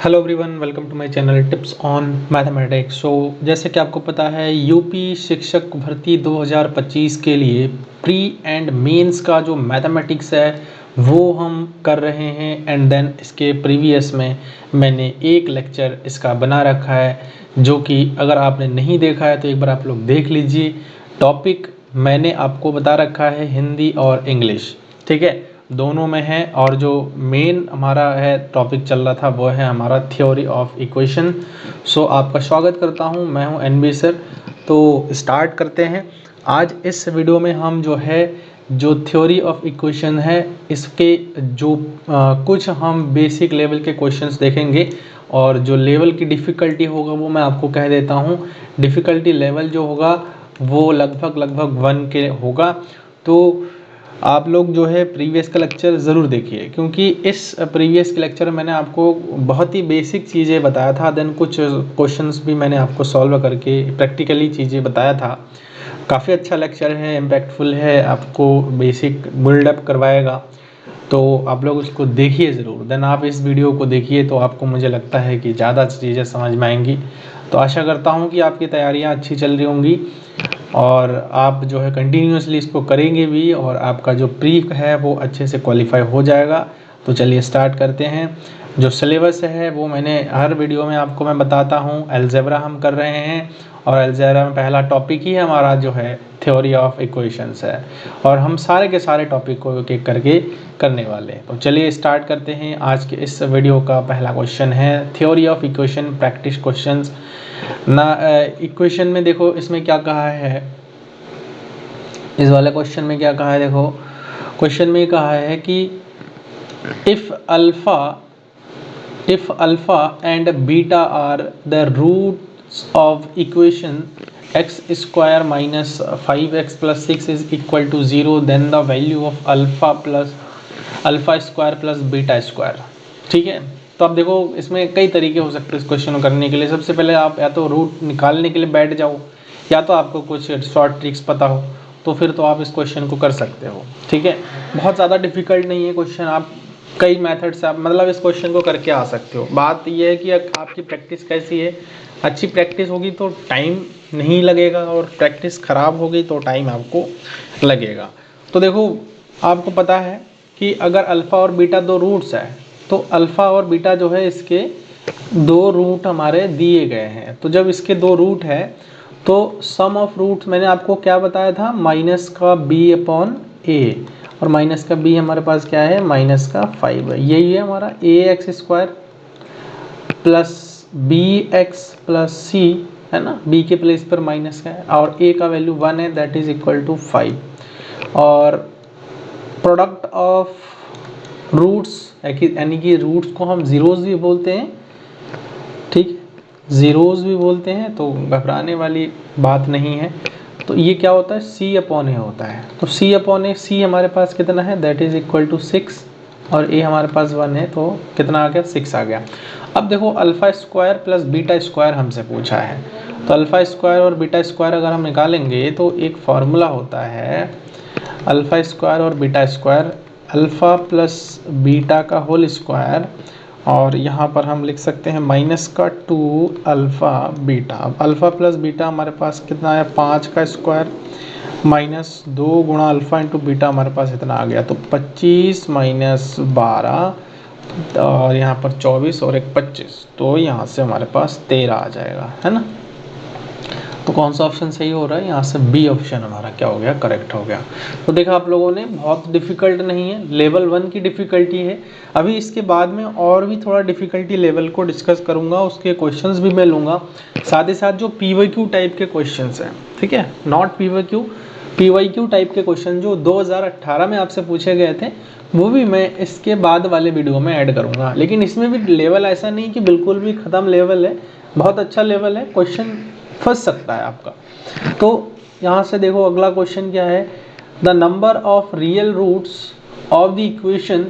Hello everyone, welcome to my channel tips on mathematics. जैसे कि आपको पता है, यूपी शिक्षक भर्ती 2025 के लिए प्री एंड मेंस का जो मैथमेटिक्स है वो हम कर रहे हैं। एंड देन इसके प्रीवियस में मैंने एक लेक्चर इसका बना रखा है, जो कि अगर आपने नहीं देखा है तो एक बार आप लोग देख लीजिए। टॉपिक मैंने आपको बता रखा है हिंदी और इंग्लिश, ठीक है, दोनों में है। और जो मेन हमारा है टॉपिक चल रहा था वो है हमारा थ्योरी ऑफ इक्वेशन। आपका स्वागत करता हूं, मैं हूं एनबी सर। तो स्टार्ट करते हैं। आज इस वीडियो में हम जो थ्योरी ऑफ इक्वेशन है इसके कुछ हम बेसिक लेवल के क्वेश्चंस देखेंगे। और जो लेवल की डिफ़िकल्टी होगा वो मैं आपको कह देता हूँ। डिफ़िकल्टी लेवल जो होगा वो लगभग 1 के होगा। तो आप लोग जो है प्रीवियस का लेक्चर ज़रूर देखिए, क्योंकि इस प्रीवियस के लेक्चर में मैंने आपको बहुत ही बेसिक चीज़ें बताया था। देन कुछ क्वेश्चंस भी मैंने आपको सॉल्व करके प्रैक्टिकली चीज़ें बताया था। काफ़ी अच्छा लेक्चर है, इम्पैक्टफुल है, आपको बेसिक बिल्डअप करवाएगा। तो आप लोग उसको देखिए ज़रूर। देन आप इस वीडियो को देखिए तो आपको, मुझे लगता है कि ज़्यादा चीज़ें समझ में आएंगी। तो आशा करता हूँ कि आपकी तैयारियाँ अच्छी चल रही होंगी और आप जो है कंटिन्यूसली इसको करेंगे भी, और आपका जो प्री है वो अच्छे से क्वालिफाई हो जाएगा। तो चलिए स्टार्ट करते हैं। जो सिलेबस है वो मैंने हर वीडियो में आपको मैं बताता हूँ। अलजेब्रा हम कर रहे हैं और अलजेब्रा में पहला टॉपिक ही हमारा जो है थ्योरी ऑफ इक्वेशंस है, और हम सारे के सारे टॉपिक को एक एक करके करने वाले हैं। तो चलिए स्टार्ट करते हैं। आज के इस वीडियो का पहला क्वेश्चन है theory of equation practice questions ना। इक्वेशन में देखो इसमें क्या कहा है, इस वाले क्वेश्चन में क्या कहा है। देखो क्वेश्चन में कहा है कि if alpha and beta are the roots of equation x square minus 5x plus 6 is equal to 0, then the value of alpha square plus beta square. ठीक है, तो आप देखो इसमें कई तरीके हो सकते हैं इस क्वेश्चन को करने के लिए। सबसे पहले आप या तो रूट निकालने के लिए बैठ जाओ, या तो आपको कुछ शॉर्ट ट्रिक्स पता हो, तो फिर तो आप इस क्वेश्चन को कर सकते हो। ठीक है, बहुत ज़्यादा डिफिकल्ट नहीं है क्वेश्चन। आप कई मेथड से आप मतलब इस क्वेश्चन को करके आ सकते हो। बात यह है कि आपकी प्रैक्टिस कैसी है। अच्छी प्रैक्टिस होगी तो टाइम नहीं लगेगा, और प्रैक्टिस ख़राब होगी तो टाइम आपको लगेगा। तो देखो आपको पता है कि अगर अल्फ़ा और बीटा दो रूट्स है, तो अल्फ़ा और बीटा जो है इसके दो रूट हमारे दिए गए हैं। तो जब इसके दो रूट है तो सम ऑफ रूट्स मैंने आपको क्या बताया था, माइनस का बी अपॉन ए, और माइनस का बी हमारे पास क्या है, माइनस का 5 है। यही है हमारा A X square plus B X plus C, है ना, बी के प्लेस पर माइनस का है और ए का वैल्यू 1 है, दैट इज इक्वल टू 5। और प्रोडक्ट ऑफ रूट्स यानी कि रूट्स को हम जीरोस भी बोलते हैं। ठीक, ज़ीरोज़ भी बोलते हैं, तो घबराने वाली बात नहीं है। तो ये क्या होता है, सी अपॉन ए होता है। तो सी अपॉन ए, सी हमारे पास कितना है, दैट इज इक्वल टू 6, और ए हमारे पास 1 है, तो कितना आ गया, 6 आ गया। अब देखो alpha square plus beta square हमसे पूछा है, तो अल्फ़ा स्क्वायर और बीटा स्क्वायर अगर हम निकालेंगे तो एक फार्मूला होता है अल्फ़ा स्क्वायर और beta square, alpha plus beta का होल स्क्वायर, और यहाँ पर हम लिख सकते हैं माइनस का 2 अल्फ़ा बीटा। अब अल्फ़ा प्लस बीटा हमारे पास कितना है, 5 का स्क्वायर माइनस 2 गुणा अल्फ़ा इंटू बीटा, हमारे पास इतना आ गया। तो 25 माइनस 12, और यहाँ पर 24 और एक 25, तो यहाँ से हमारे पास 13 आ जाएगा, है ना। तो कौन सा ऑप्शन सही हो रहा है, यहाँ से बी ऑप्शन हमारा क्या हो गया, करेक्ट हो गया। तो देखा आप लोगों ने, बहुत डिफिकल्ट नहीं है, लेवल 1 की डिफ़िकल्टी है। अभी इसके बाद में और भी थोड़ा डिफ़िकल्टी लेवल को डिस्कस करूँगा, उसके क्वेश्चंस भी मैं लूँगा, साथ ही साथ जो PYQ टाइप के क्वेश्चंस हैं, ठीक है, नॉट PYQ टाइप के क्वेश्चन जो 2018 में आपसे पूछे गए थे, वो भी मैं इसके बाद वाले वीडियो में ऐड करूँगा। लेकिन इसमें भी लेवल ऐसा नहीं कि बिल्कुल भी ख़त्म लेवल है, बहुत अच्छा लेवल है, क्वेश्चन फंस सकता है आपका। तो यहाँ से देखो अगला क्वेश्चन क्या है, the number of real roots of the equation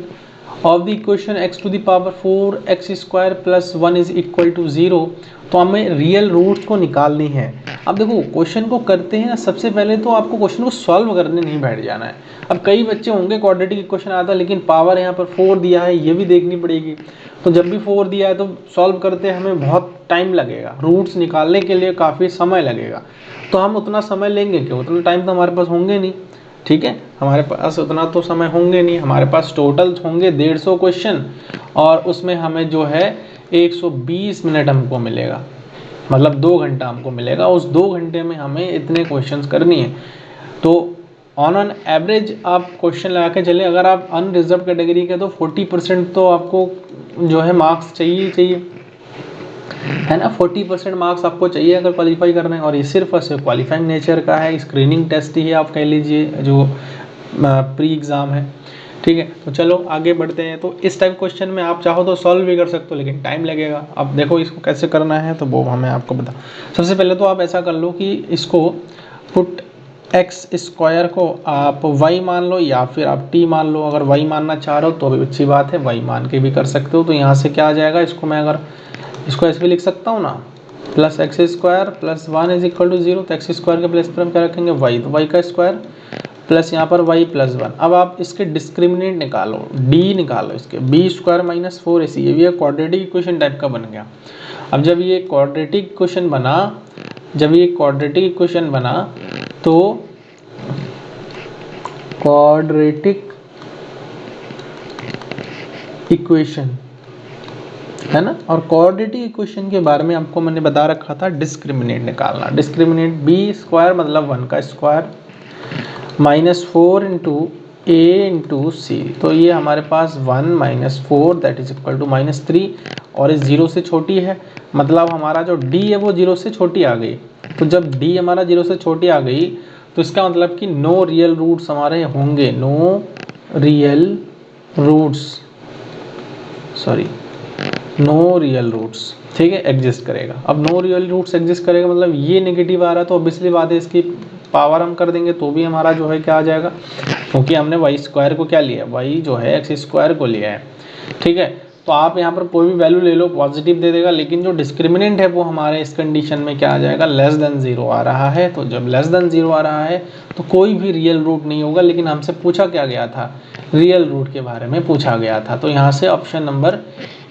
of the equation x to the power 4x square plus 1 is equal to 0, तो हमें रियल रूट्स को निकालनी है। अब देखो क्वेश्चन को करते हैं ना, सबसे पहले तो आपको क्वेश्चन को सॉल्व करने नहीं बैठ जाना है। अब कई बच्चे होंगे क्वाड्रेटिक इक्वेशन आता है लेकिन पावर यहाँ पर 4 दिया है, ये भी देखनी पड़ेगी। तो जब भी 4 दिया है तो सॉल्व करते हमें बहुत टाइम लगेगा, रूट्स निकालने के लिए काफ़ी समय लगेगा। तो हम उतना समय लेंगे क्यों, उतना टाइम तो हमारे पास होंगे नहीं। ठीक है, हमारे पास उतना तो समय होंगे नहीं, हमारे पास टोटल होंगे 150 क्वेश्चन और उसमें हमें जो है 120 मिनट हमको मिलेगा, मतलब 2 घंटा हमको मिलेगा। उस 2 घंटे में हमें इतने क्वेश्चंस करनी है। तो ऑन एन एवरेज आप क्वेश्चन लगा के चले, अगर आप अनरिजर्व कैटेगरी के तो 40% तो आपको जो है मार्क्स चाहिए है ना। 40% मार्क्स आपको चाहिए अगर क्वालिफाई करना है, और ये सिर्फ और सिर्फ क्वालिफाइंग नेचर का है, स्क्रीनिंग टेस्ट ही है आप कह लीजिए, जो प्री एग्ज़ाम है। ठीक है, तो चलो आगे बढ़ते हैं। तो इस टाइप क्वेश्चन में आप चाहो तो सॉल्व भी कर सकते हो लेकिन टाइम लगेगा। अब देखो इसको कैसे करना है तो वो हमें आपको बता। सबसे पहले तो आप ऐसा कर लो कि इसको पुट एक्स स्क्वायर को आप वाई मान लो या फिर आप टी मान लो। अगर वाई मानना चाह रहे हो तो भी अच्छी बात है, वाई मान के भी कर सकते हो। तो यहाँ से क्या आ जाएगा, इसको मैं अगर इसको ऐसे भी लिख सकता हूँ ना, plus x square plus 1 is equal to 0। तो एक्स स्क्वायर के प्लेस पर हम क्या रखेंगे, वाई, तो वाई का स्क्वायर प्लस यहाँ पर y प्लस 1। अब आप इसके डिस्क्रिमिनेंट निकालो, d निकालो इसके, बी स्क्वायर माइनस 4ac, ये भी एक क्वाड्रेटिक इक्वेशन टाइप का बन गया। अब जब ये क्वाड्रेटिक इक्वेशन बना, तो क्वाड्रेटिक इक्वेशन है ना, और क्वाड्रेटिक इक्वेशन के बारे में आपको मैंने बता रखा था डिस्क्रिमिनेंट निकालना। डिस्क्रिमिनेंट बी स्क्वायर मतलब 1 का square minus 4 into a into c, तो ये हमारे पास 1 minus 4 that is equal to minus 3, और इस 0 से छोटी है, मतलब हमारा जो d है वो 0 से छोटी आ गई। तो जब d हमारा 0 से छोटी आ गई तो इसका मतलब कि नो रियल रूट्स हमारे होंगे, नो रियल रूट्स, ठीक है, एग्जिस्ट करेगा। अब नो रियल रूट्स एग्जिस्ट करेगा मतलब ये नेगेटिव आ रहा है, तो ऑब्वियसली बात है इसकी पावर हम कर देंगे तो भी हमारा जो है क्या आ जाएगा, क्योंकि हमने वाई स्क्वायर को क्या लिया है, वाई जो है एक्स स्क्वायर को लिया है। ठीक है, तो आप यहाँ पर कोई भी वैल्यू ले लो पॉजिटिव दे देगा, लेकिन जो डिस्क्रिमिनेंट है वो हमारे इस कंडीशन में क्या आ जाएगा, लेस देन 0 आ रहा है। तो जब लेस देन 0 आ रहा है तो कोई भी रियल रूट नहीं होगा, लेकिन हमसे पूछा क्या गया था, रियल रूट के बारे में पूछा गया था। तो यहाँ से ऑप्शन नंबर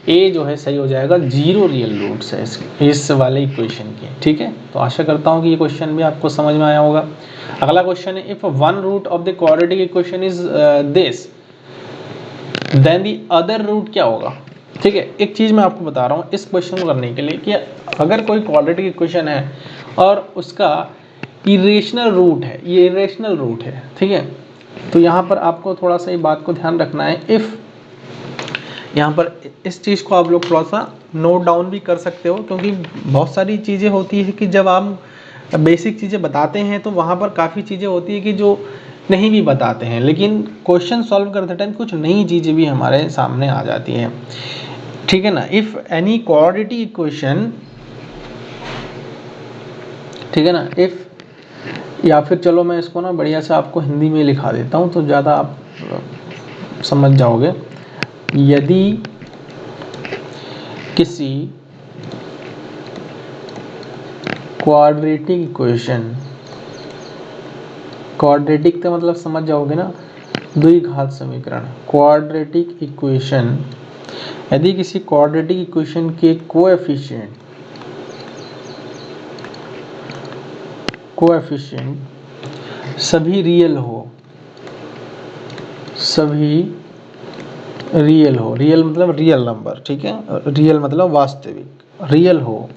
ए जो है सही हो जाएगा, 0 रियल रूट्स है इस वाले इक्वेशन के। ठीक है, तो आशा करता हूँ कि ये क्वेश्चन भी आपको समझ में आया होगा। अगला क्वेश्चन है, if one root of the quadratic equation is this then the other root क्या होगा। ठीक है, एक चीज़ मैं आपको बता रहा हूँ इस क्वेश्चन को करने के लिए कि अगर कोई क्वाड्रेटिक इक्वेशन है और उसका इरेशनल रूट है, ये इरेशनल रूट है, ठीक है, तो यहाँ पर आपको थोड़ा सा ये बात को ध्यान रखना है। इफ़ यहाँ पर इस चीज़ को आप लोग थोड़ा सा नोट डाउन भी कर सकते हो, क्योंकि बहुत सारी चीज़ें होती है कि जब आप बेसिक चीज़ें बताते हैं तो वहाँ पर काफ़ी चीज़ें होती है कि जो नहीं भी बताते हैं, लेकिन क्वेश्चन सॉल्व करते टाइम कुछ नई चीज़ें भी हमारे सामने आ जाती हैं। ठीक है ना, इफ़ एनी क्वाड्रेटिक इक्वेशन, ठीक है ना, इफ़, या फिर चलो मैं इसको ना बढ़िया से आपको हिंदी में लिखा देता हूँ तो ज़्यादा आप समझ जाओगे। यदि किसी क्वाड्रेटिक इक्वेशन, क्वाड्रेटिक का मतलब समझ जाओगे ना, द्विघात समीकरण, क्वाड्रेटिक इक्वेशन, यदि किसी क्वाड्रेटिक इक्वेशन के कोएफिशिएंट सभी रियल हो, रियल मतलब रियल नंबर, ठीक है, रियल मतलब वास्तविक, रियल हो,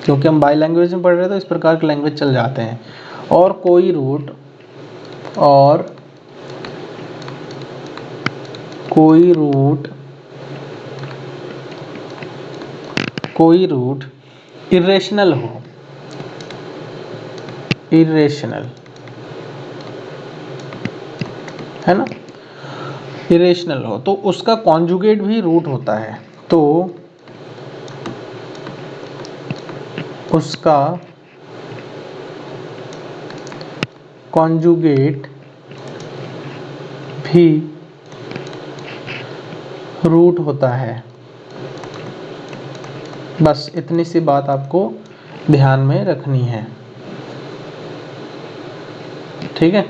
क्योंकि हम बाई लैंग्वेज में पढ़ रहे हैं तो इस प्रकार के लैंग्वेज चल जाते हैं, और कोई रूट इरेशनल हो, है ना, इरेशनल हो, तो उसका कॉन्जुगेट भी रूट होता है, तो उसका कॉन्जुगेट भी रूट होता है। बस इतनी सी बात आपको ध्यान में रखनी है, ठीक है।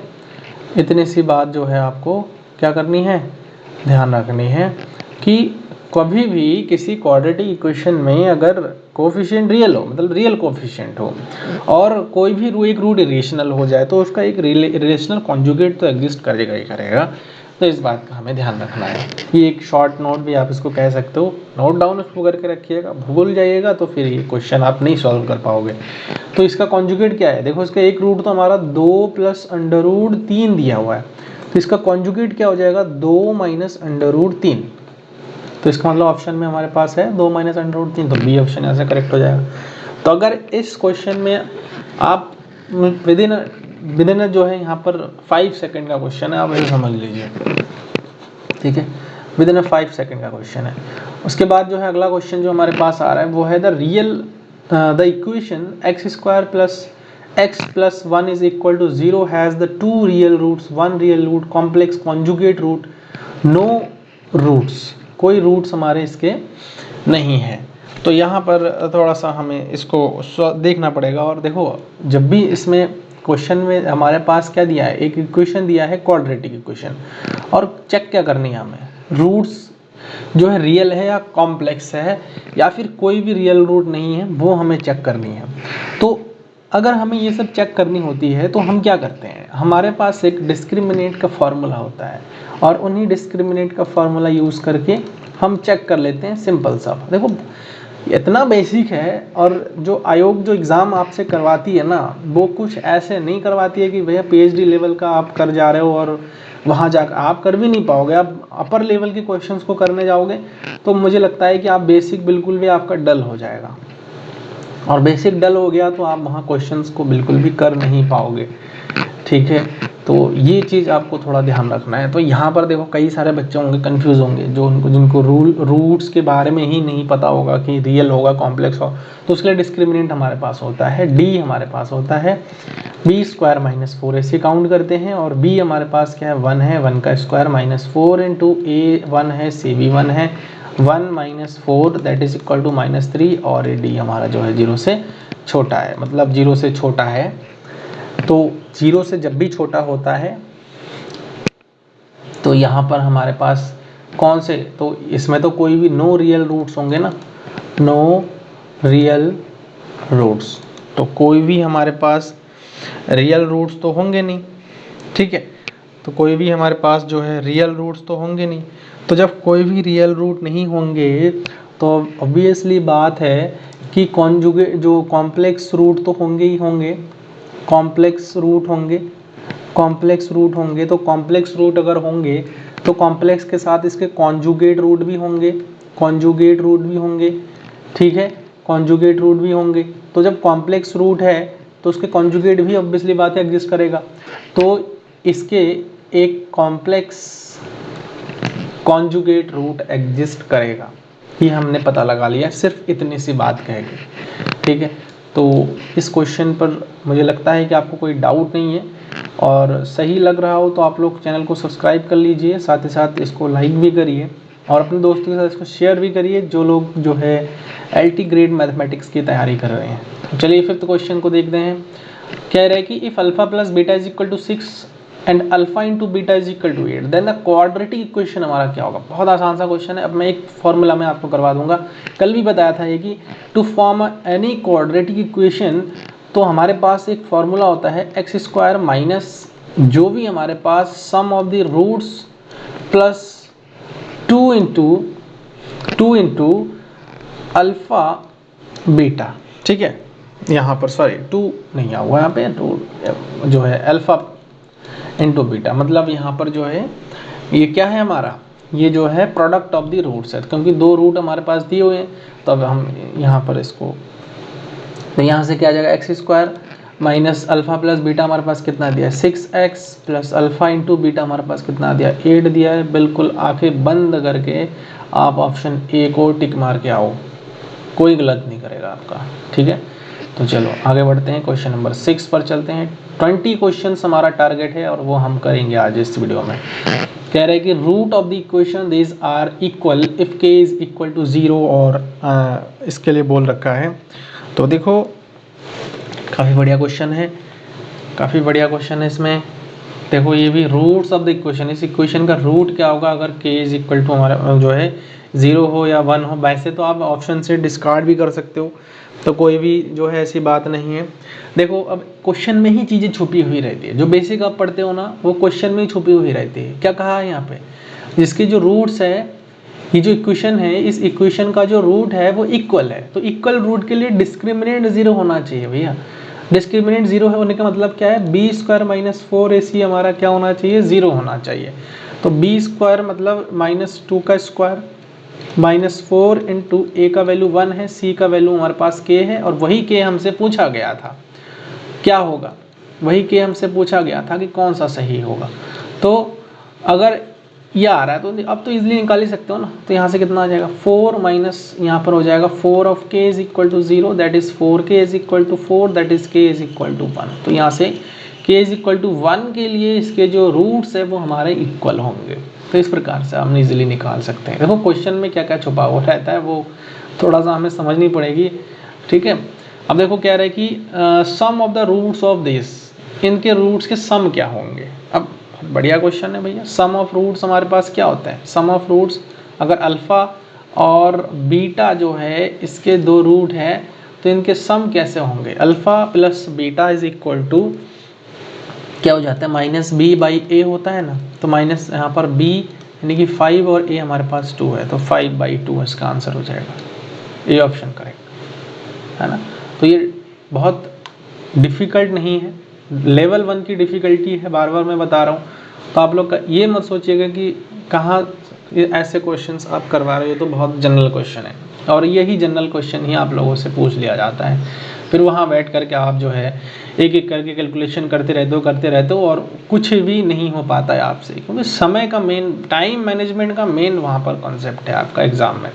इतनी सी बात जो है आपको क्या करनी है, ध्यान रखनी है कि कभी भी किसी क्वाड्रेटिक इक्वेशन में अगर कोफिशिएंट रियल हो, मतलब रियल कोफिशिएंट हो, और कोई भी एक रूट इरेशनल हो जाए तो उसका एक इरेशनल कॉन्जुगेट तो एग्जिस्ट करेगा ही करेगा। तो इस बात का हमें ध्यान रखना है। ये एक शॉर्ट नोट भी आप इसको कह सकते हो, नोट डाउन उसको करके रखिएगा, भूल जाइएगा तो फिर ये क्वेश्चन आप नहीं सॉल्व कर पाओगे। तो इसका कॉन्जुगेट क्या है, देखो इसका एक रूट तो हमारा 2 प्लस अंडर रूट 3 दिया हुआ है, तो इसका कॉन्जुगेट क्या हो जाएगा, 2 माइनस अंडर रूट 3। तो इसका मतलब ऑप्शन में हमारे पास है 2 माइनस अंडर रूट 3, तो बी ऑप्शन यहाँ से करेक्ट हो जाएगा। तो अगर इस क्वेश्चन में आप विदिन जो है यहाँ पर 5 सेकंड का क्वेश्चन है, आप इसे समझ लीजिए, ठीक है। विदिन 5 सेकंड का क्वेश्चन है। उसके बाद जो है अगला क्वेश्चन जो हमारे पास आ रहा है वो है the equation x square plus x plus 1 is equal to 0 has the 2 real roots, 1 real root, complex conjugate root, no roots, कोई रूट्स हमारे इसके नहीं है। तो यहाँ पर थोड़ा सा हमें इसको देखना पड़ेगा। और देखो जब भी इसमें क्वेश्चन में हमारे पास क्या दिया है, एक इक्वेशन दिया है क्वाड्रेटिक इक्वेशन, और चेक क्या करनी है हमें, रूट्स जो है रियल है या कॉम्प्लेक्स है या फिर कोई भी रियल रूट नहीं है, वो हमें चेक करनी है। तो अगर हमें ये सब चेक करनी होती है तो हम क्या करते हैं, हमारे पास एक डिस्क्रिमिनेट का फॉर्मूला होता है और उन्हीं डिस्क्रिमिनेट का फॉर्मूला यूज़ करके हम चेक कर लेते हैं। सिंपल सा, देखो इतना बेसिक है। और जो आयोग जो एग्ज़ाम आपसे करवाती है ना, वो कुछ ऐसे नहीं करवाती है कि भैया पीएचडी लेवल का आप कर जा रहे हो और वहाँ जाकर आप कर भी नहीं पाओगे। आप अपर लेवल के क्वेश्चंस को करने जाओगे तो मुझे लगता है कि आप बेसिक बिल्कुल भी आपका डल हो जाएगा, और बेसिक डल हो गया तो आप वहाँ क्वेश्चंस को बिल्कुल भी कर नहीं पाओगे, ठीक है। तो ये चीज़ आपको थोड़ा ध्यान रखना है। तो यहाँ पर देखो कई सारे बच्चे होंगे कंफ्यूज होंगे, जिनको रूट्स के बारे में ही नहीं पता होगा कि रियल होगा कॉम्प्लेक्स हो, तो उसके लिए डिस्क्रिमिनेंट हमारे पास होता है डी, हमारे पास होता है बी स्क्वायर माइनस 4, ऐसे काउंट करते हैं। और बी हमारे पास क्या है, 1 है, 1 का स्क्वायर माइनस 4 इंटू ए 1 है, सी भी 1 है, 1 minus 4 that is equal to -3, और ए डी हमारा जो है 0 से छोटा है, मतलब 0 से छोटा है। तो 0 से जब भी छोटा होता है तो यहाँ पर हमारे पास कौन से, तो इसमें तो कोई भी नो रियल रूट्स होंगे ना, नो रियल रूट्स, तो कोई भी हमारे पास रियल रूट्स तो होंगे नहीं, ठीक है। तो कोई भी हमारे पास जो है रियल रूट्स तो होंगे नहीं। तो जब कोई भी रियल रूट नहीं होंगे तो ऑब्वियसली बात है कि कॉन्जुगेट जो कॉम्प्लेक्स रूट तो होंगे ही होंगे, कॉम्प्लेक्स रूट होंगे, कॉम्प्लेक्स रूट होंगे। तो कॉम्प्लेक्स रूट अगर होंगे तो कॉम्प्लेक्स के साथ इसके कॉन्जुगेट रूट भी होंगे, कॉन्जुगेट रूट भी होंगे, ठीक है, कॉन्जुगेट रूट भी होंगे। तो जब कॉम्प्लेक्स रूट है तो उसके कॉन्जुगेट भी ऑब्वियसली बात है एग्जिस्ट करेगा। तो इसके एक कॉम्प्लेक्स कॉन्जुगेट रूट एग्जिस्ट करेगा, ये हमने पता लगा लिया सिर्फ इतनी सी बात कह के, ठीक है। तो इस क्वेश्चन पर मुझे लगता है कि आपको कोई डाउट नहीं है, और सही लग रहा हो तो आप लोग चैनल को सब्सक्राइब कर लीजिए, साथ ही साथ इसको लाइक भी करिए और अपने दोस्तों के साथ इसको शेयर भी करिए जो लोग जो है LT ग्रेड मैथमेटिक्स की तैयारी कर रहे हैं। तो चलिए फिफ्थ क्वेश्चन को देखते हैं। कह रहे हैं कि if alpha plus beta is equal to 6 and alpha into beta is equal to 8 then the quadratic equation हमारा क्या होगा। बहुत आसान सा क्वेश्चन है। अब मैं एक फॉर्मूला में आपको करवा दूंगा, कल भी बताया था ये कि to form any quadratic equation तो हमारे पास एक फॉर्मूला होता है एक्स स्क्वायर माइनस जो भी हमारे पास sum of the roots plus 2 into alpha beta, ठीक है। यहाँ पर सॉरी 2 नहीं आ हुआ, यहाँ पे 2 जो है अल्फा इंटू बीटा, मतलब यहाँ पर जो है ये क्या है हमारा, ये जो है प्रोडक्ट ऑफ द रूट्स है, क्योंकि 2 रूट हमारे पास दिए हुए हैं। तो अब हम यहाँ पर इसको, तो यहाँ से क्या आ जाएगा, x square minus alpha plus beta हमारे पास कितना दिया है 6x plus alpha into beta हमारे पास कितना दिया 8 दिया है। बिल्कुल आंखें बंद करके आप ऑप्शन ए को टिक मार के आओ, कोई गलत नहीं करेगा आपका, ठीक है। तो चलो आगे बढ़ते हैं, क्वेश्चन नंबर 6 पर चलते हैं। 20 क्वेश्चन हमारा टारगेट है और वो हम करेंगे आज इस वीडियो में। कह रहे हैं कि root of the equation this are equal if k is equal to 0 और इसके लिए बोल रखा है। तो देखो काफ़ी बढ़िया क्वेश्चन है, काफ़ी बढ़िया क्वेश्चन है। इसमें देखो ये भी रूट्स ऑफ द इक्वेशन, इस इक्वेशन का रूट क्या होगा अगर के इज इक्वल टू हमारा जो है 0 हो या 1 हो। वैसे तो आप ऑप्शन से डिस्कार्ड भी कर सकते हो, तो कोई भी जो है ऐसी बात नहीं है। देखो अब क्वेश्चन में ही चीज़ें छुपी हुई रहती है, जो बेसिक आप पढ़ते हो ना वो क्वेश्चन में ही छुपी हुई रहती है। क्या कहा है यहाँ पे, जिसके जो रूट्स है, ये जो इक्वेशन है, इस इक्वेशन का जो रूट है वो इक्वल है। तो इक्वल रूट के लिए डिस्क्रिमिनेंट 0 होना चाहिए भैया। डिस्क्रिमिनेंट 0 होने का मतलब क्या है, बी स्क्वायर माइनस 4ac हमारा क्या होना चाहिए, 0 होना चाहिए। तो बी स्क्वायर मतलब -2 का स्क्वायर -4 इंटू ए का वैल्यू 1 है, सी का वैल्यू हमारे पास k है, और वही k हमसे पूछा गया था क्या होगा, वही k हमसे पूछा गया था कि कौन सा सही होगा। तो अगर ये आ रहा है तो अब तो इजीली निकाल ही सकते हो ना। तो यहाँ से कितना आ जाएगा, 4 माइनस यहाँ पर हो जाएगा 4 of k is equal to 0, that is 4k is equal to 4, that is k is equal to 1। तो यहाँ से k इज इक्वल टू 1 के लिए इसके जो रूट्स है वो हमारे इक्वल होंगे। तो इस प्रकार से हम इजीली निकाल सकते हैं। देखो क्वेश्चन में क्या क्या छुपा हुआ रहता है वो थोड़ा सा हमें समझनी पड़ेगी, ठीक है। अब देखो कह रहे हैं कि sum of the roots of this, इनके रूट्स के सम क्या होंगे। अब बढ़िया क्वेश्चन है भैया। सम ऑफ रूट्स हमारे पास क्या होता है, सम ऑफ रूट्स अगर अल्फ़ा और बीटा जो है इसके दो रूट है तो इनके सम कैसे होंगे। Alpha plus beta is equal to क्या हो जाता है, -b/a होता है ना। तो माइनस यहाँ पर b यानी कि 5 और a हमारे पास 2 है, तो 5/2 इसका आंसर हो जाएगा, ए ऑप्शन करेक्ट है ना। तो ये बहुत डिफ़िकल्ट नहीं है, लेवल 1 की डिफ़िकल्टी है, बार बार मैं बता रहा हूँ। तो आप लोग का ये मत सोचिएगा कि कहाँ ऐसे क्वेश्चंस आप करवा रहे हो, तो बहुत जनरल क्वेश्चन है और यही जनरल क्वेश्चन ही आप लोगों से पूछ लिया जाता है। फिर वहाँ बैठ करके आप जो है एक एक करके कैलकुलेशन करते रहते हो और कुछ भी नहीं हो पाता है आपसे, क्योंकि समय का मेन, टाइम मैनेजमेंट का मेन वहाँ पर कॉन्सेप्ट है आपका एग्जाम में,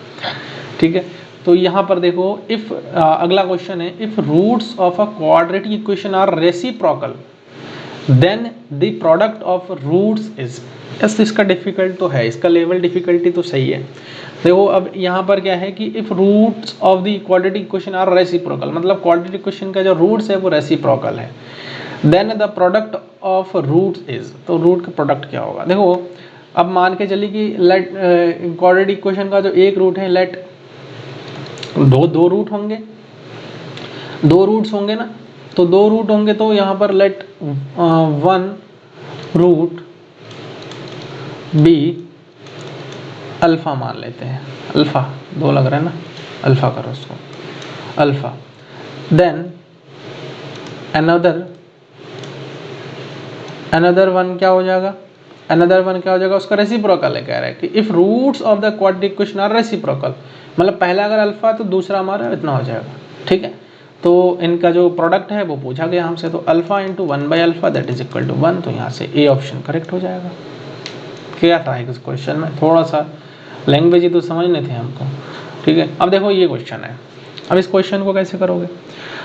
ठीक है। तो यहाँ पर देखो इफ अगला क्वेश्चन है, if roots of a quadratic equation are reciprocal then the product of roots is. Yes इसका डिफिकल्ट तो है, इसका लेवल डिफिकल्टी तो सही है। देखो अब यहाँ पर क्या है कि if roots of the quadratic equation are reciprocal, मतलब क्वाड्रेटिक इक्वेशन का जो रूट्स है वो रेसिप्रोकल है। Then the product of roots is, तो रूट का प्रोडक्ट क्या होगा। देखो अब मान के चलिए कि लेट क्वाड्रेटिक इक्वेशन का जो एक रूट है, लेट दो रूट होंगे, दो रूट्स होंगे ना। तो दो रूट होंगे तो यहाँ पर लेट 1 रूट बी अल्फ़ा मान लेते हैं, अल्फ़ा दो लग रहा है ना, अल्फ़ा करो उसको अल्फ़ा। देन अनदर वन क्या हो जाएगा, अनदर वन क्या हो जाएगा, उसका रेसिप्रोकल है। कह रहा है कि if roots of the quadratic equation are reciprocal, मतलब पहला अगर अल्फ़ा तो दूसरा हमारा इतना हो जाएगा, ठीक है। तो इनका जो प्रोडक्ट है वो पूछा गया हमसे, तो alpha into 1/α that is equal to 1। तो यहाँ से ए ऑप्शन करेक्ट हो जाएगा। क्या था इस क्वेश्चन में, थोड़ा सा लैंग्वेज ही तो समझने थे हमको, ठीक है। अब देखो ये क्वेश्चन है, अब इस क्वेश्चन को कैसे करोगे।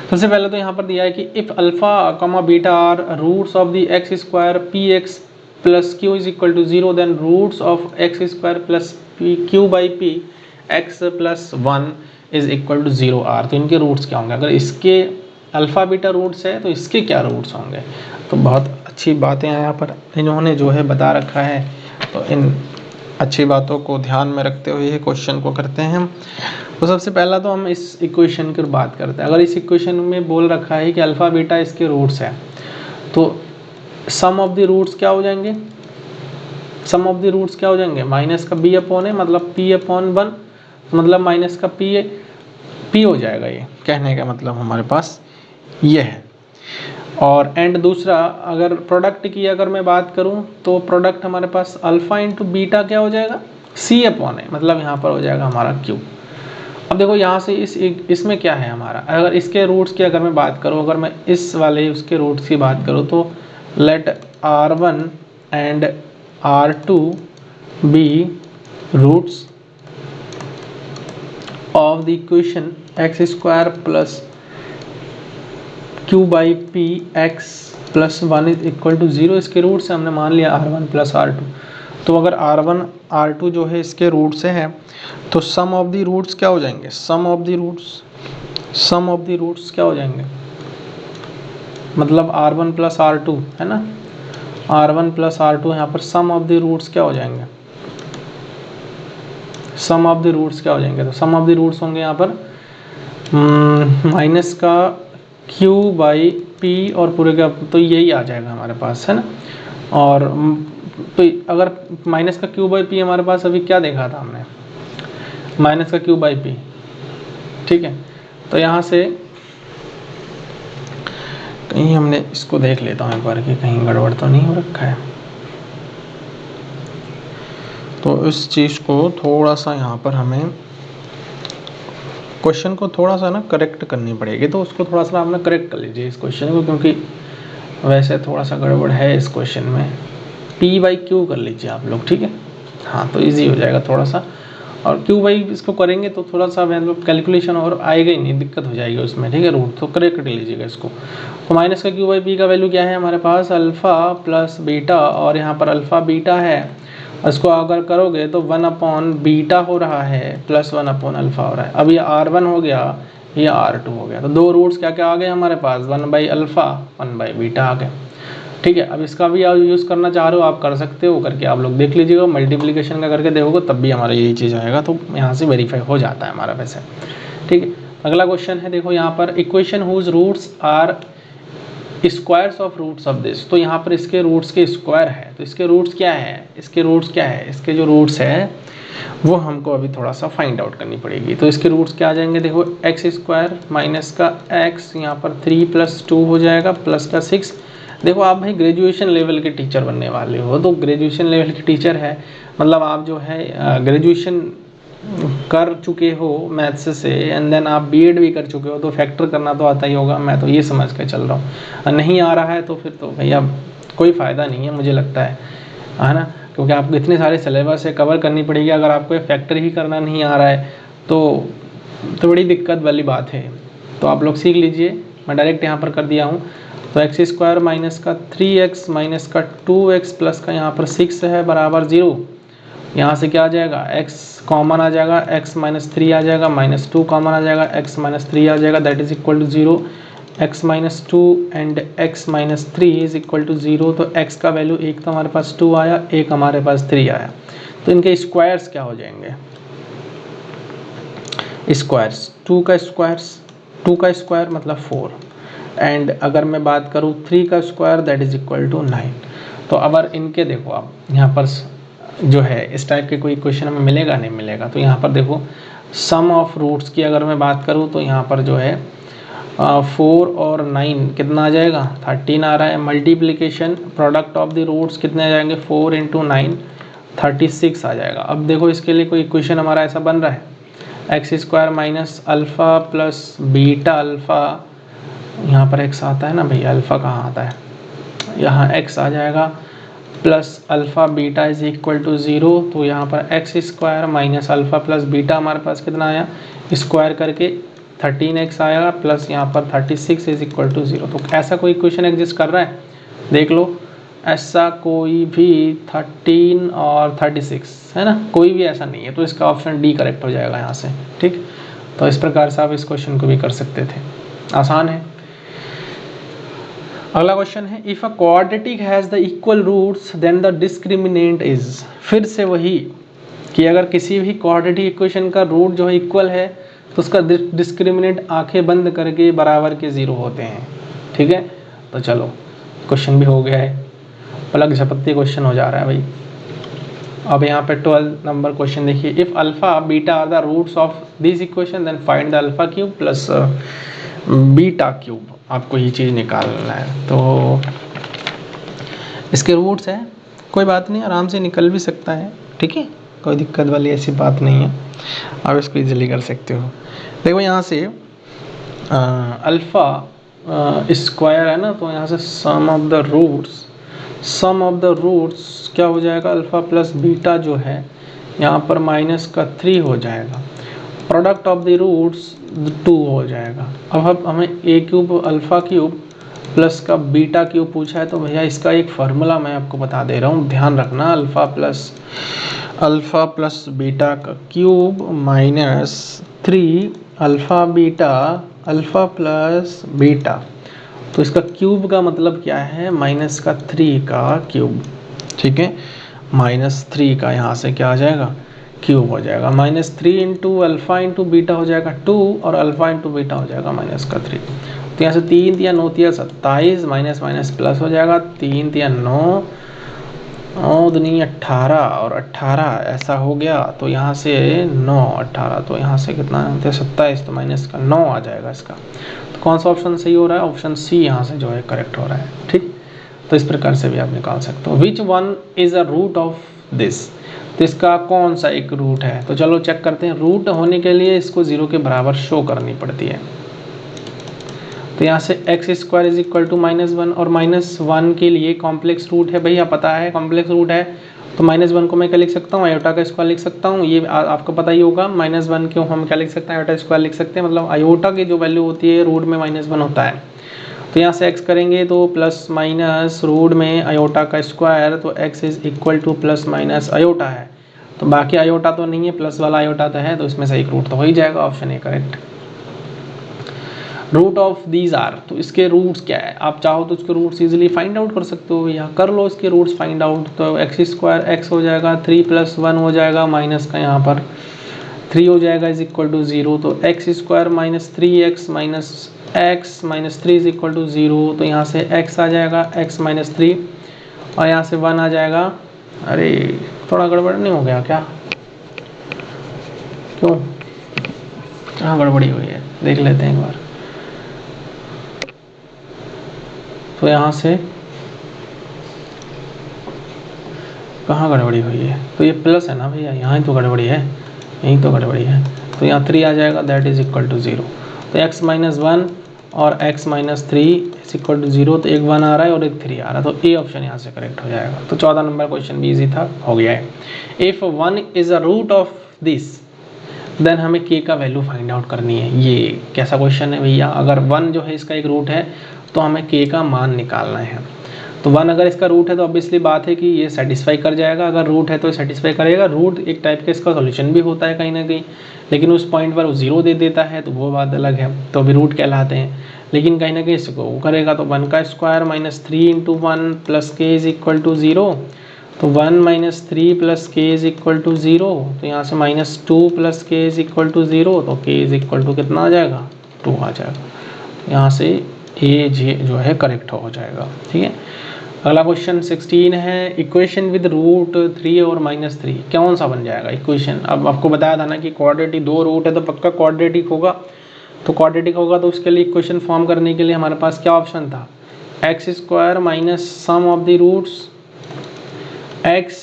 सबसे पहले तो यहाँ पर दिया है कि if alpha comma beta are roots of the x square p x plus q is equal to 0, then roots of x square plus p q by p x plus 1 is equal to 0 are. तो इनके roots क्या होंगे, अगर इसके alpha beta roots है तो इसके क्या रूट्स होंगे। तो बहुत अच्छी बातें हैं यहाँ पर इन्होंने जो है बता रखा है, तो इन अच्छी बातों को ध्यान में रखते हुए ये क्वेश्चन को करते हैं हम। तो सबसे पहला तो हम इस इक्वेशन की बात करते हैं। अगर इस इक्वेशन में बोल रखा है कि अल्फ़ा बीटा इसके रूट्स है, तो सम ऑफ द रूट्स क्या हो जाएंगे, सम ऑफ द रूट्स क्या हो जाएंगे, माइनस का बी अपॉन है मतलब पी अपॉन 1, मतलब माइनस का पी हो जाएगा। ये कहने का मतलब हमारे पास ये है। और एंड दूसरा अगर प्रोडक्ट की अगर मैं बात करूं तो प्रोडक्ट हमारे पास अल्फ़ा इंटू बीटा क्या हो जाएगा, सी अपॉन है, मतलब यहाँ पर हो जाएगा हमारा क्यू। अब देखो यहाँ से इसमें क्या है हमारा, अगर इसके रूट्स की अगर मैं बात करूँ, अगर मैं इस वाले उसके रूट्स की बात करूँ तो let R1 and R2 be roots of the equation x square plus q by p x plus 1 is equal to 0। इसके रूट से हमने मान लिया R1 प्लस R2। तो अगर R1 R2 जो है इसके रूट से है तो सम ऑफ द रूट्स क्या हो जाएंगे, सम ऑफ द रूट्स क्या हो जाएंगे, मतलब R1 प्लस R2 है ना, R1 प्लस R2 यहाँ पर सम ऑफ द रूट्स क्या हो जाएंगे, सम ऑफ द रूट्स क्या हो जाएंगे, तो सम ऑफ द रूट्स होंगे यहाँ पर माइनस का q बाई पी और पूरे का, तो यही आ जाएगा हमारे पास है ना। और तो अगर माइनस का q बाई पी हमारे पास अभी क्या देखा था हमने, माइनस का q बाई पी, ठीक है। तो यहाँ से कहीं हमने इसको देख लेता हूँ एक बार कि कहीं गड़बड़ तो नहीं हो रखा है। तो इस चीज़ को थोड़ा सा यहाँ पर हमें क्वेश्चन को थोड़ा सा ना करेक्ट करनी पड़ेगी, तो उसको थोड़ा सा आपने करेक्ट कर लीजिए इस क्वेश्चन को, क्योंकि वैसे थोड़ा सा गड़बड़ है इस क्वेश्चन में। p बाई क्यू कर लीजिए आप लोग, ठीक है, हाँ तो इजी हो जाएगा थोड़ा सा। और q बाई इसको करेंगे तो थोड़ा सा मतलब कैलकुलेशन और आएगा ही नहीं, दिक्कत हो जाएगी उसमें, ठीक है। रूट तो करेक्ट कर लीजिएगा इसको। तो माइनस का q बाई पी का वैल्यू क्या है हमारे पास, अल्फ़ा प्लस बीटा, और यहाँ पर अल्फ़ा बीटा है, इसको अगर करोगे तो 1 अपॉन बीटा हो रहा है प्लस 1 अपॉन अल्फ़ा हो रहा है। अब ये R1 हो गया, ये R2 हो गया, तो दो रूट्स क्या क्या आ गए हमारे पास, 1 बाई अल्फ़ा 1 बाई बीटा आ गए, ठीक है। अब इसका भी आप यूज़ करना चाह रहे हो आप कर सकते हो, करके आप लोग देख लीजिएगा, मल्टीप्लिकेशन का करके देखोगे तब भी हमारा यही चीज़ आएगा, तो यहाँ से वेरीफाई हो जाता है हमारा वैसे, ठीक है। अगला क्वेश्चन है, देखो यहाँ पर equation whose roots are squares of roots of this, तो यहाँ पर इसके रूट्स के स्क्वायर है, तो इसके रूट्स क्या है, इसके रूट्स क्या है, इसके जो रूट्स है वो हमको अभी थोड़ा सा फाइंड आउट करनी पड़ेगी। तो इसके रूट्स क्या आ जाएंगे, देखो एक्स स्क्वायर माइनस का एक्स, यहाँ पर 3 प्लस 2 हो जाएगा प्लस का 6। देखो आप भाई ग्रेजुएशन लेवल के टीचर बनने वाले हो, तो ग्रेजुएशन लेवल के टीचर है मतलब आप जो है ग्रेजुएशन कर चुके हो मैथ्स से, एंड देन आप बीएड भी कर चुके हो, तो फैक्टर करना तो आता ही होगा, मैं तो ये समझ के चल रहा हूँ। नहीं आ रहा है तो फिर तो भैया कोई फ़ायदा नहीं है मुझे लगता है ना, क्योंकि आपको इतने सारे सिलेबस है कवर करनी पड़ेगी, अगर आपको ये फैक्टर ही करना नहीं आ रहा है तो बड़ी दिक्कत वाली बात है। तो आप लोग सीख लीजिए, मैं डायरेक्ट यहाँ पर कर दिया हूँ। तो एक्स स्क्वायर माइनस का 3x माइनस का 2x प्लस का यहाँ पर 6 है बराबर 0। यहाँ से क्या आ जाएगा, x कॉमन आ जाएगा, x माइनस 3 आ जाएगा, माइनस 2 कॉमन आ जाएगा, x माइनस 3 आ जाएगा, that is equal to 0। x minus 2 and x minus 3 is equal to 0। तो x का वैल्यू एक तो हमारे पास 2 आया, एक हमारे पास 3 आया, तो इनके स्क्वायर्स क्या हो जाएंगे, स्क्वायर्स 2 का स्क्वायर मतलब 4, एंड अगर मैं बात करूँ 3 का square that is equal to 9। तो अगर इनके देखो आप यहाँ पर जो है इस टाइप के कोई क्वेश्चन हमें मिलेगा नहीं मिलेगा, तो यहाँ पर देखो सम ऑफ रूट्स की अगर मैं बात करूँ तो यहाँ पर जो है 4 और 9 कितना आ जाएगा, 13 आ रहा है। Multiplication product of the roots कितने आ जाएंगे, 4 इंटू 9 36 आ जाएगा। अब देखो इसके लिए कोई इक्वेशन हमारा ऐसा बन रहा है, x square minus alpha plus beta alpha, यहाँ पर एक्स आता है ना भैया, अल्फ़ा कहाँ आता है, यहाँ एक्स आ जाएगा, plus alpha beta is equal to 0। तो यहाँ पर x square minus alpha plus beta हमारे पास कितना आया, स्क्वायर करके 13x आएगा, प्लस यहाँ पर 36 इज इक्वल टू 0। तो ऐसा कोई इक्वेशन एग्जिस्ट कर रहा है, देख लो, ऐसा कोई भी 13 और 36 है ना, कोई भी ऐसा नहीं है, तो इसका ऑप्शन डी करेक्ट हो जाएगा यहाँ से, ठीक। तो इस प्रकार से आप इस क्वेश्चन को भी कर सकते थे, आसान है। अगला क्वेश्चन है, if a quadratic has the equal roots then the discriminant is. फिर से वही कि अगर किसी भी क्वाड्रेटिक इक्वेशन का रूट जो है इक्वल है तो उसका डिस्क्रिमिनेंट आंखें बंद करके बराबर के 0 होते हैं, ठीक है। तो चलो क्वेश्चन भी हो गया है, पलक झपकते क्वेश्चन हो जा रहा है भाई। अब यहाँ पे 12 नंबर क्वेश्चन देखिए, if alpha beta are the roots of this equation then find the alpha cube plus beta cube, आपको ये चीज़ निकालना है। तो इसके रूट्स हैं, कोई बात नहीं, आराम से निकल भी सकता है, ठीक है, कोई दिक्कत वाली ऐसी बात नहीं है, आप इसको इजीली कर सकते हो। देखो यहाँ से अल्फ़ा स्क्वायर है ना, तो यहाँ से सम ऑफ द रूट्स क्या हो जाएगा, अल्फ़ा प्लस बीटा जो है यहाँ पर माइनस का 3 हो जाएगा, प्रोडक्ट ऑफ द रूट्स 2 हो जाएगा। अब हमें ए क्यूब अल्फ़ा क्यूब प्लस का बीटा क्यूब पूछा है, तो भैया इसका एक फार्मूला मैं आपको बता दे रहा हूँ, ध्यान रखना। अल्फ़ा प्लस बीटा का cube minus 3 alpha plus beta. तो इसका क्यूब का मतलब क्या है, माइनस का 3 का क्यूब, ठीक है। माइनस 3 का यहाँ से क्या आ जाएगा, क्यूब हो जाएगा। Minus 3 into alpha into beta हो जाएगा 2, और अल्फ़ा इंटू बीटा हो जाएगा माइनस का 3। तो यहाँ से 3 तिया 9 तिया 27, माइनस माइनस प्लस हो जाएगा, 3 तिया 9, 9 दूनी 18, और 18 ऐसा हो गया। तो यहाँ से 9 18, तो यहाँ से कितना है 27, तो माइनस का 9 आ जाएगा इसका। तो कौन सा ऑप्शन सही हो रहा है, ऑप्शन सी यहाँ से जो है करेक्ट हो रहा है, ठीक। तो इस प्रकार से भी आप निकाल सकते हो। Which one is a root of this, तो इसका कौन सा एक रूट है। तो चलो चेक करते हैं। रूट होने के लिए इसको 0 के बराबर शो करनी पड़ती है। तो यहाँ से x square is equal to -1, और -1 के लिए कॉम्प्लेक्स रूट है, भैया पता है कॉम्प्लेक्स रूट है। तो -1 को मैं क्या लिख सकता हूँ, आयोटा का स्क्वायर लिख सकता हूँ। ये आपको पता ही होगा, -1 क्यों हम क्या लिख सकते हैं, आयोटा स्क्वायर लिख सकते हैं। मतलब आयोटा की जो वैल्यू होती है रूट में -1 होता है। तो यहाँ से एक्स करेंगे तो प्लस माइनस रूट में आयोटा का स्क्वायर, तो x is equal two plus minus iota है। तो बाकी आयोटा तो नहीं है, प्लस वाला आयोटा तो है, तो इसमें से एक रूट तो हो ही जाएगा, option A correct. Root of these are, तो इसके रूट्स क्या है, आप चाहो तो इसके रूट्स इजीली फाइंड आउट कर सकते हो, यहाँ कर लो इसके रूट्स फाइंड आउट। तो एक्स स्क्वायर एक्स हो जाएगा, 3 + 1 हो जाएगा, माइनस का यहाँ पर 3 हो जाएगा इज इक्वल टू 0। तो x square minus 3x minus x minus 3 is equal to 0। तो यहाँ से x आ जाएगा x माइनस 3, और यहाँ से 1 आ जाएगा। अरे थोड़ा गड़बड़ नहीं हो गया क्या, क्यों, कहाँ गड़बड़ी हुई है, देख लेते हैं एक बार। तो यहाँ से कहाँ गड़बड़ी हुई है, तो ये प्लस है ना भैया, यहाँ ही तो गड़बड़ी है, यहीं तो गड़बड़ी है। तो यहाँ 3 आ जाएगा, दैट इज इक्वल टू 0। तो x माइनस 1 और x minus 3 is equal to 0। तो एक 1 आ रहा है और एक 3 आ रहा है, तो ए ऑप्शन यहाँ से करेक्ट हो जाएगा। तो 14 नंबर क्वेश्चन भी इजी था, हो गया है। If 1 is a root of this, then हमें k का वैल्यू फाइंड आउट करनी है। ये कैसा क्वेश्चन है भैया, अगर 1 जो है इसका एक रूट है तो हमें k का मान निकालना है। तो 1 अगर इसका रूट है तो ऑब्वियसली बात है कि ये सेटिस्फाई कर जाएगा, अगर रूट है तो सेटिस्फाई करेगा। रूट एक टाइप का इसका सॉल्यूशन भी होता है कहीं ना कहीं, लेकिन उस पॉइंट पर वो 0 दे देता है, तो वो बात अलग है, तो अभी रूट कहलाते हैं। लेकिन कहीं ना कहीं इसको वो करेगा, तो 1 का स्क्वायर माइनस 3 इंटू 1 प्लस के इज इक्वल टू 0। तो 1 माइनस 3 प्लस के इज इक्वल टू 0। तो यहाँ से -2 प्लस के इज इक्वल टू 0, तो के इज इक्वल टू कितना आ जाएगा, 2 आ जाएगा। तो यहाँ से ए जे जो है करेक्ट हो जाएगा, ठीक है। अगला क्वेश्चन 16 है, इक्वेशन विद रूट 3 और -3 कौन सा बन जाएगा इक्वेशन। अब आपको बताया था ना कि क्वाड्रेटिक 2 रूट है तो पक्का क्वाड्रेटिक होगा। तो क्वाड्रेटिक होगा तो उसके लिए इक्वेशन फॉर्म करने के लिए हमारे पास क्या ऑप्शन था, x square minus sum of the roots x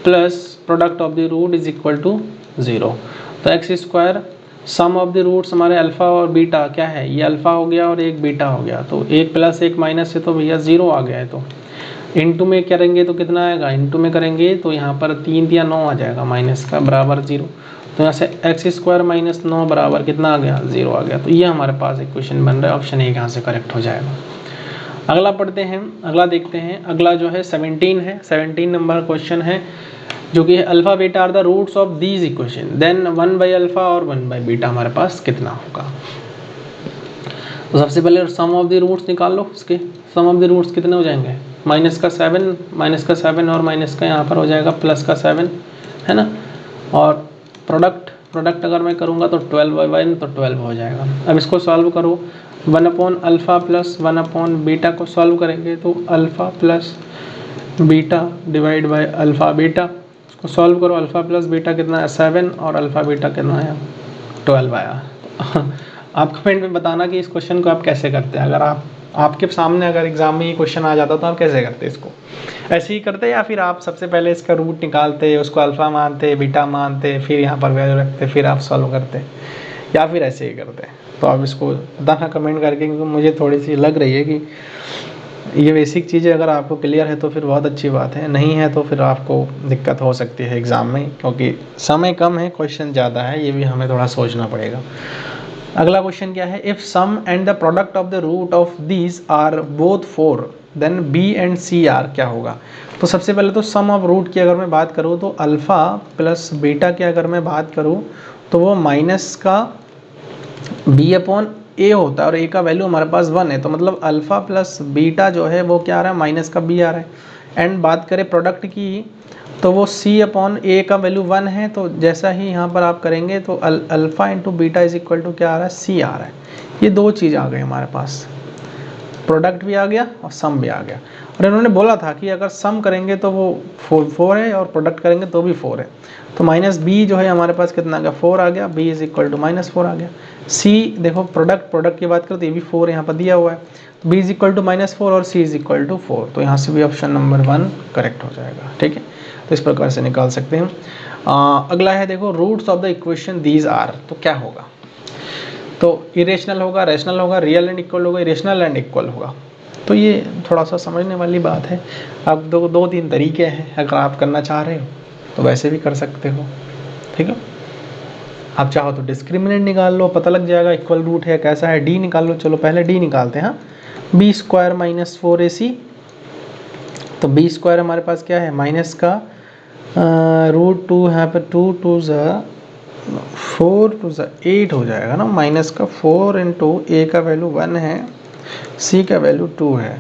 plus product of the root is equal to 0। तो x square sum of the roots हमारे अल्फ़ा और बीटा क्या है, ये अल्फ़ा हो गया और एक बीटा हो गया, तो एक प्लस एक माइनस से तो भैया 0 आ गया है। तो इनटू में करेंगे तो कितना आएगा, इनटू में करेंगे तो यहाँ पर 3 या 9 आ जाएगा, माइनस का बराबर 0। तो यहाँ से एक्स स्क्वायर माइनस 9 बराबर कितना आ गया, 0 आ गया। तो ये हमारे पास इक्वेशन बन रहा है, ऑप्शन ए यहाँ से करेक्ट हो जाएगा। अगला पढ़ते हैं, अगला देखते हैं। अगला जो है 17 है, 17 नंबर क्वेश्चन है, जो कि alpha beta are the roots of these equation, then 1/अल्फा और 1/बीटा हमारे पास कितना होगा। तो सबसे पहले सम ऑफ द रूट्स निकाल लो। इसके सम ऑफ द रूट्स कितने हो जाएंगे, -7 और माइनस का यहाँ पर हो जाएगा +7, है ना। और प्रोडक्ट अगर मैं करूँगा तो 12/1 तो 12 हो जाएगा। अब इसको सॉल्व करो, 1/अल्फ़ा प्लस 1/बीटा को सॉल्व करेंगे तो alpha plus beta divide by alpha beta, उसको सॉल्व करो। अल्फ़ा प्लस बीटा कितना है 7, और अल्फ़ा बीटा कितना है 12 आया। आप कमेंट में बताना कि इस क्वेश्चन को आप कैसे करते हैं। अगर आपके सामने अगर एग्जाम में ये क्वेश्चन आ जाता तो आप कैसे करते इसको, ऐसे ही करते या फिर आप सबसे पहले इसका रूट निकालते, उसको अल्फ़ा मानते, बीटा मानते, फिर यहाँ पर वैल्यू रखते, फिर आप सॉल्व करते, या फिर ऐसे ही करते। तो आप इसको बताना कमेंट करके, क्योंकि मुझे थोड़ी सी लग रही है कि ये बेसिक चीज़ें अगर आपको क्लियर है तो फिर बहुत अच्छी बात है, नहीं है तो फिर आपको दिक्कत हो सकती है एग्ज़ाम में, क्योंकि समय कम है, क्वेश्चन ज़्यादा है, ये भी हमें थोड़ा सोचना पड़ेगा। अगला क्वेश्चन क्या है, if sum and the product of the root of these are both 4 then b and c are क्या होगा। तो सबसे पहले तो सम ऑफ रूट की अगर मैं बात करूँ तो अल्फ़ा प्लस बीटा की अगर मैं बात करूँ तो वो माइनस का बी अपॉन ए होता है और ए का वैल्यू हमारे पास 1 है, तो मतलब अल्फ़ा प्लस बीटा जो है वो क्या आ रहा है, माइनस का बी आ रहा है। एंड बात करें प्रोडक्ट की तो वो सी अपॉन ए का वैल्यू 1 है, तो जैसा ही यहाँ पर आप करेंगे तो alpha into beta is equal to क्या आ रहा है, सी आ रहा है। ये दो चीज़ आ गई हमारे पास, प्रोडक्ट भी आ गया और सम भी आ गया। और इन्होंने बोला था कि अगर सम करेंगे तो वो 4 है और प्रोडक्ट करेंगे तो भी 4 है, तो माइनस बी जो है हमारे पास कितना आ गया, 4 आ गया, बी इज इक्वल टू -4 आ गया। सी देखो प्रोडक्ट की बात करो तो ये भी 4 यहाँ पर दिया हुआ है, तो बी इज इक्वल टू -4 और सी इज इक्वल टू 4, तो यहाँ से भी ऑप्शन नंबर 1 करेक्ट हो जाएगा। ठीक है, तो इस प्रकार से निकाल सकते हैं। अगला है देखो, roots of the equation these are, तो क्या होगा, तो इरेशनल होगा, रैशनल होगा, रियल एंड इक्वल होगा, इरेशनल एंड इक्वल होगा। तो ये थोड़ा सा समझने वाली बात है। अब दो तीन तरीके हैं, अगर आप करना चाह रहे हो तो वैसे भी कर सकते हो। ठीक है, आप चाहो तो डिस्क्रिमिनेंट निकाल लो, पता लग जाएगा इक्वल रूट है कैसा है। डी निकाल लो, चलो पहले डी निकालते हैं। बी स्क्वायर माइनस 4ac, तो बी स्क्वायर हमारे पास क्या है, माइनस का √2, यहाँ पर 2 2 4 2 8 हो जाएगा ना, माइनस का 4 इंटू ए का वैल्यू 1 है, सी का वैल्यू 2 है,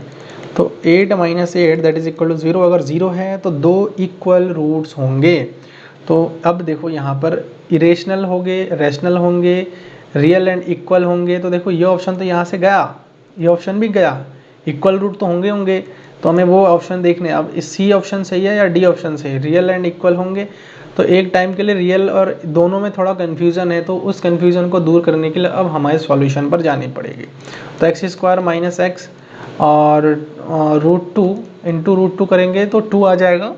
तो 8 minus 8 that is equal to 0। अगर 0 है तो दो इक्वल रूट्स होंगे। तो अब देखो यहाँ पर इरेशनल होंगे, रैशनल होंगे, रियल एंड इक्वल होंगे, तो देखो ये ऑप्शन तो यहाँ से गया, ये ऑप्शन भी गया, इक्वल रूट तो होंगे होंगे, तो हमें वो ऑप्शन देखने। अब इस सी ऑप्शन सही है या डी ऑप्शन सही है, रियल एंड इक्वल होंगे, तो एक टाइम के लिए रियल और दोनों में थोड़ा कन्फ्यूज़न है, तो उस कन्फ्यूज़न को दूर करने के लिए अब हमारे सॉल्यूशन पर जानी पड़ेगी। तो एक्स स्क्वायर माइनस एक्स और √2 इंटू √2 करेंगे तो 2 आ जाएगा,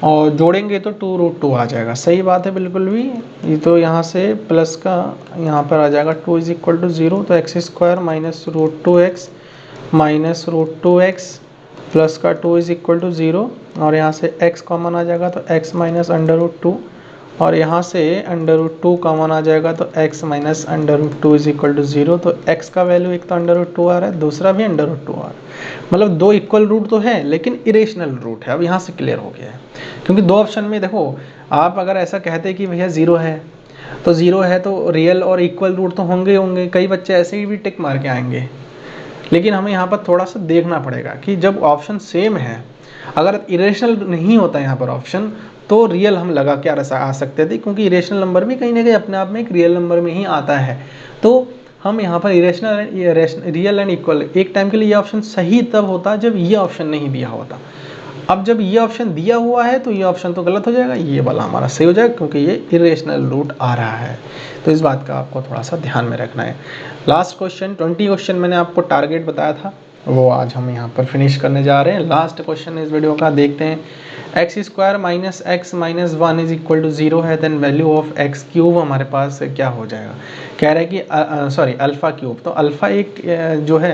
और जोड़ेंगे तो 2√2 आ जाएगा। सही बात है बिल्कुल भी, ये तो यहाँ से प्लस का यहाँ पर आ जाएगा 2 इज इक्वल टू 0, तो x square minus √2x minus √2x plus का 2 इज इक्वल टू 0, और यहाँ से x कॉमन आ जाएगा तो x माइनस √2, और यहाँ से √2 कॉमन आ जाएगा तो x minus √2 is equal to 0। तो x का वैल्यू एक तो √2 आ रहा है, दूसरा भी √2 आ रहा है, मतलब दो इक्वल रूट तो है लेकिन इरेशनल रूट है। अब यहाँ से क्लियर हो गया है, क्योंकि दो ऑप्शन में देखो, आप अगर ऐसा कहते कि भैया 0 है तो 0 है तो रियल और इक्वल रूट तो होंगे होंगे, कई बच्चे ऐसे ही भी टिक मार के आएंगे, लेकिन हमें यहाँ पर थोड़ा सा देखना पड़ेगा कि जब ऑप्शन सेम है, अगर इरेशनल नहीं होता यहाँ पर ऑप्शन तो रियल हम लगा के आ सकते थे, क्योंकि इरेशनल नंबर भी कहीं ना कहीं अपने आप में एक रियल नंबर में ही आता है। तो हम यहाँ पर इरेशनल रियल एंड इक्वल, एक टाइम के लिए ये ऑप्शन सही तब होता जब ये ऑप्शन नहीं दिया होता। अब जब ये ऑप्शन दिया हुआ है तो ये ऑप्शन तो गलत हो जाएगा, ये वाला हमारा सही हो जाएगा, क्योंकि ये इरेशनल रूट आ रहा है। तो इस बात का आपको थोड़ा सा ध्यान में रखना है। लास्ट क्वेश्चन 20 क्वेश्चन मैंने आपको टारगेट बताया था, वो आज हम यहाँ पर फिनिश करने जा रहे हैं। लास्ट क्वेश्चन इस वीडियो का देखते हैं। X square minus x minus 1 is equal to 0 है, then value of x cube हमारे पास क्या हो जाएगा। कह रहा है कि सॉरी अल्फ़ा क्यूब, तो अल्फ़ा एक जो है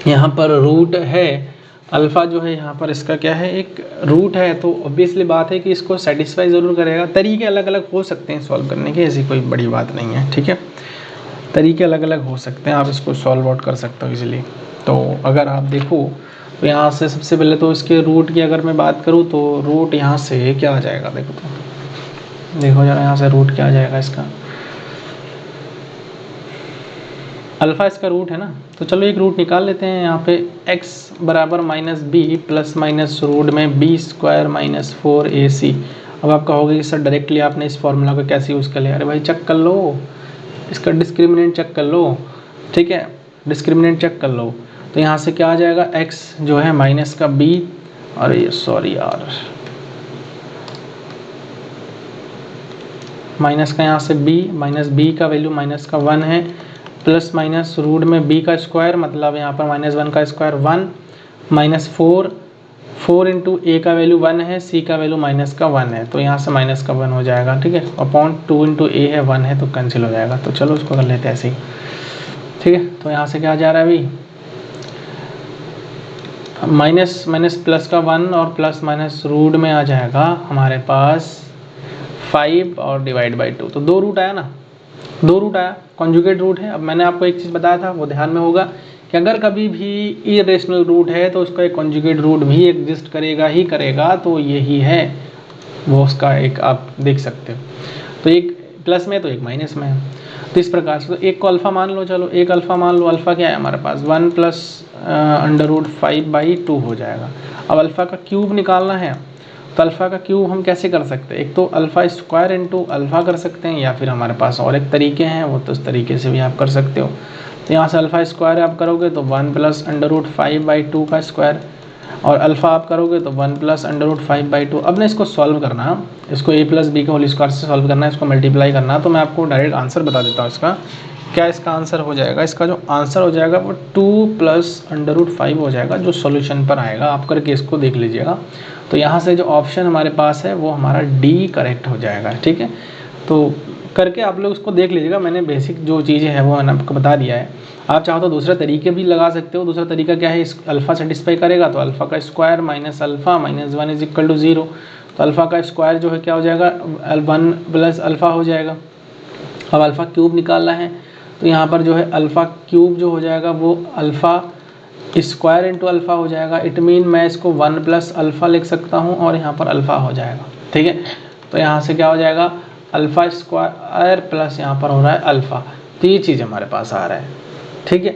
यहाँ पर रूट है, अल्फ़ा जो है यहाँ पर इसका क्या है, एक रूट है, तो ऑब्वियसली बात है कि इसको सेटिस्फाई ज़रूर करेगा। तरीके अलग अलग हो सकते हैं सॉल्व करने के, ऐसी कोई बड़ी बात नहीं है। ठीक है, तरीके अलग अलग हो सकते हैं, आप इसको सॉल्व आउट कर सकते हो इजीली। तो अगर आप देखो तो यहाँ से सबसे पहले तो इसके रूट की अगर मैं बात करूँ तो रूट यहाँ से क्या आ जाएगा, देखो जरा यहाँ से रूट क्या आ जाएगा इसका, अल्फ़ा इसका रूट है ना, तो चलो एक रूट निकाल लेते हैं। यहाँ पे x बराबर minus b plus minus root में बी स्क्वायर माइनस 4ac। अब आप कहोगे कि सर डायरेक्टली आपने इस फॉर्मूला को कैसे यूज़ कर लिया। अरे भाई चेक कर लो, इसका डिस्क्रिमिनेंट चेक कर लो। ठीक है, डिस्क्रिमिनेंट चेक कर लो, तो यहाँ से क्या आ जाएगा, x जो है माइनस का b, अरे सॉरी यार, माइनस का यहाँ से b, माइनस b का वैल्यू माइनस का 1 है, प्लस माइनस रूट में b का स्क्वायर, मतलब यहाँ पर -1 का स्क्वायर 1, माइनस 4 इंटू a का वैल्यू 1 है, c का वैल्यू माइनस का 1 है, तो यहाँ से माइनस का 1 हो जाएगा। ठीक है, अपॉन 2 इंटू a है 1 है, तो कैंसिल हो जाएगा। तो चलो उसको कर लेते हैं ऐसे ही। ठीक है, तो यहाँ से क्या जा रहा है अभी, माइनस माइनस प्लस का 1 और प्लस माइनस रूट में आ जाएगा हमारे पास 5 और डिवाइड बाई 2। तो 2 रूट आया ना, 2 रूट आया, कॉन्जुगेट रूट है। अब मैंने आपको एक चीज़ बताया था, वो ध्यान में होगा कि अगर कभी भी इरेशनल रूट है तो उसका एक कॉन्जुगेट रूट भी एग्जिस्ट करेगा ही करेगा। तो यही है वो उसका एक, आप देख सकते हो। तो एक प्लस में तो एक माइनस में है। तो इस प्रकार से, तो एक को अल्फ़ा मान लो, चलो एक अल्फ़ा मान लो। अल्फ़ा क्या है हमारे पास, 1 प्लस अंडर रूट 5/2 हो जाएगा। अब अल्फ़ा का क्यूब निकालना है, तो अल्फ़ा का क्यूब हम कैसे कर सकते हैं, एक तो अल्फ़ा स्क्वायर इंटू अल्फ़ा कर सकते हैं, या फिर हमारे पास और एक तरीके हैं, वो तो इस तरीके से भी आप कर सकते हो। तो यहाँ से अल्फ़ा स्क्वायर आप करोगे तो 1 प्लस अंडर रूट 5/2 का स्क्वायर, और अल्फ़ा आप करोगे तो 1 प्लस अंडर रूट 5/2। अब ना इसको सॉल्व करना, इसको a प्लस बी के होल स्क्वायर से सॉल्व करना है, इसको मल्टीप्लाई करना। तो मैं आपको डायरेक्ट आंसर बता देता हूँ इसका। क्या इसका आंसर हो जाएगा, इसका जो आंसर हो जाएगा वो 2 प्लस अंडर रूट 5 हो जाएगा, जो सॉल्यूशन पर आएगा। आप करके इसको देख लीजिएगा। तो यहाँ से जो ऑप्शन हमारे पास है वो हमारा डी करेक्ट हो जाएगा, ठीक है। तो करके आप लोग उसको देख लीजिएगा। मैंने बेसिक जो चीज़ें हैं वो मैंने आपको बता दिया है। आप चाहो तो दूसरे तरीके भी लगा सकते हो। दूसरा तरीका क्या है, इस अल्फ़ा सेटिस्फाई करेगा तो अल्फ़ा का square minus alpha minus 1 is equal to 0। तो अल्फ़ा का स्क्वायर जो है क्या हो जाएगा, 1 प्लस अल्फ़ा हो जाएगा। अब अल्फ़ा क्यूब निकालना है, तो यहाँ पर जो है अल्फ़ा क्यूब जो हो जाएगा वो अल्फ़ा स्क्वायर इंटू अल्फ़ा हो जाएगा। इट मीन मैं इसको 1 प्लस अल्फ़ा लिख सकता हूँ और यहाँ पर अल्फ़ा हो जाएगा, ठीक है। तो यहाँ से क्या हो जाएगा, अल्फ़ा स्क्वायर प्लस यहाँ पर हो रहा है अल्फ़ा। तो ये चीज़ हमारे पास आ रहा है, ठीक है।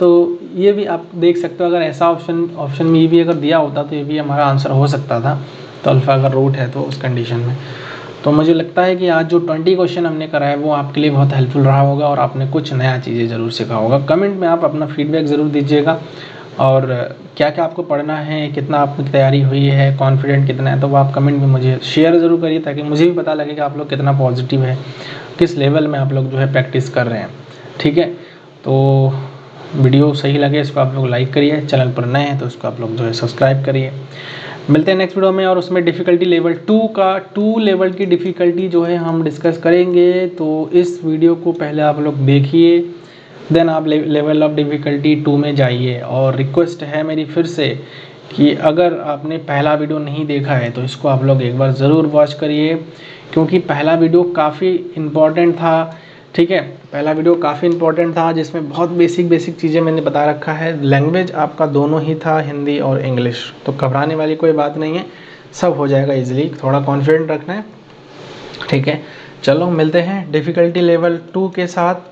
तो ये भी आप देख सकते हो, अगर ऐसा ऑप्शन में ये भी अगर दिया होता तो ये भी हमारा आंसर हो सकता था। तो अल्फ़ा अगर रूट है तो उस कंडीशन में। तो मुझे लगता है कि आज जो 20 क्वेश्चन हमने करा है वो आपके लिए बहुत हेल्पफुल रहा होगा और आपने कुछ नया चीज़ें ज़रूर सीखा होगा। कमेंट में आप अपना फीडबैक ज़रूर दीजिएगा, और क्या क्या आपको पढ़ना है, कितना आपकी तैयारी हुई है, कॉन्फिडेंट कितना है, तो वो आप कमेंट में मुझे शेयर ज़रूर करिए, ताकि मुझे भी पता लगे कि आप लोग कितना पॉजिटिव है, किस लेवल में आप लोग जो है प्रैक्टिस कर रहे हैं, ठीक है। तो वीडियो सही लगे इसको आप लोग लाइक करिए, चैनल पर नए हैं तो उसको आप लोग जो है सब्सक्राइब करिए। मिलते हैं नेक्स्ट वीडियो में, और उसमें डिफ़िकल्टी लेवल 2 लेवल की डिफ़िकल्टी जो है हम डिस्कस करेंगे। तो इस वीडियो को पहले आप लोग देखिए, देन आप लेवल ऑफ डिफ़िकल्टी 2 में जाइए। और रिक्वेस्ट है मेरी फिर से कि अगर आपने पहला वीडियो नहीं देखा है तो इसको आप लोग एक बार ज़रूर वॉच करिए, क्योंकि पहला वीडियो काफ़ी इम्पॉर्टेंट था, ठीक है। पहला वीडियो काफ़ी इंपॉर्टेंट था, जिसमें बहुत बेसिक चीज़ें मैंने बता रखा है। लैंग्वेज आपका दोनों ही था, हिंदी और इंग्लिश। तो घबराने वाली कोई बात नहीं है, सब हो जाएगा इजीली। थोड़ा कॉन्फिडेंट रखना है, ठीक है। चलो मिलते हैं डिफ़िकल्टी लेवल 2 के साथ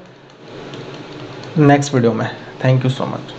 नेक्स्ट वीडियो में। Thank you so much.